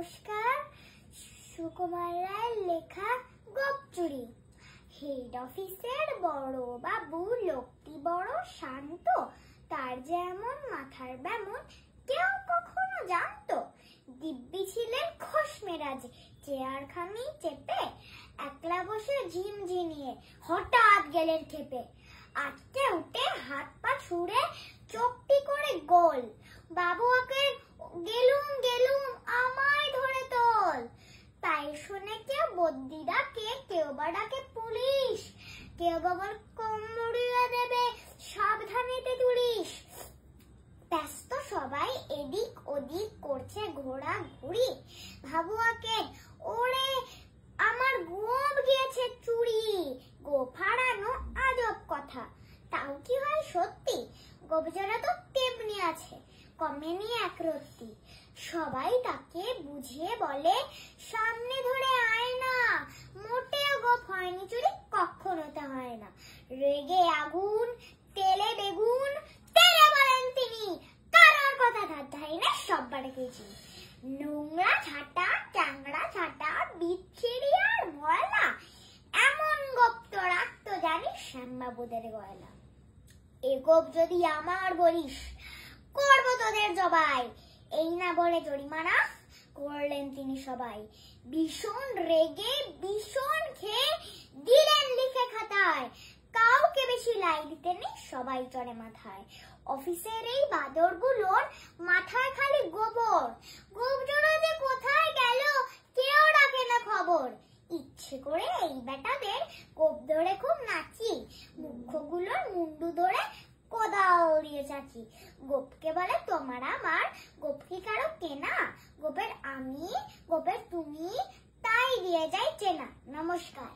নমস্কার। সুকুমার রায়ের লেখা গোপ চুরি। হেড অফিসের বড় বাবু লোকটি বড় শান্ত, তার যেমন মাথার ব্যামন কেউ কখনো জানতো। দিব্যি ছিলেন খোশ মেরাজ, চেয়ারখানি চেপে একলা বসে ঝিমঝিমিয়ে হঠাৎ গেলেন খেপে। আটকে উঠে হাত পা ছুড়ে চোখটি করে গোল, বাবু ওকে গেলুম গেলুম আমায় ধরে তোল। তাই শুনে কেউ বদ্যি ডাকে, কেউ বা ডাকে পুলিশ, কেউ বা বল কমড়িয়ে দেবে সাবধানেতে তুলিস। ব্যস্ত সবাই এদিক ওদিক করছে ঘোরাঘুরি, ভাবুয়াকে ওরে আমার গোপ গিয়েছে চুরি। গোপ হারানো আজব কথা, তাও কি হয় সত্যি? গোপ যারা তো তেমনি আছে, কমেনি একরত্তি। সবাই তাকে বুঝিয়ে বলে সামনে ধরে আয় না, মোটেও গোপ হয়নি চুরি, কখনো তা হয় না। রেগে আগুন, তেলে বেগুন, তেলে বলেন তিনি, কারোর কথা ধার না, সববারে গেছি। নোংরা ঝাঁটা, চাংড়া ঝাঁটা, বিচ্ছিরি আর ময়লা, এমন গোপ তো রাখতো জানিস শ্যামবাবুদের গয়লা। এ গোপ যদি আমার বলিস, করবো তোদের জবাই। এই না বলে জরিমানা করলেন তিনি সবাই। ভীষণ রেগে ভীষণ খেয়ে দিলেন লিখে খাতায়, কাউকে বেশি লাই দিতে নেই, সবাই চড়ে মাথায়। অফিসের এই বাদরগুলোর মাথায় খালি গোবর, গোবজোড়া যে কোথায় গেল কেউ রাখে না খবর। ইচ্ছে করে এই বেটাদের গোপ ধরে খুব নাচি, মুখ্যগুলোর মুন্ডু ধরে কোদাল দিয়ে চাচি। গোপকে বলে তোমার আমার, গোপ কি কারো কেনা? গোপের আমি, গোপের তুমি, তাই দিয়ে যাই চেনা। নমস্কার।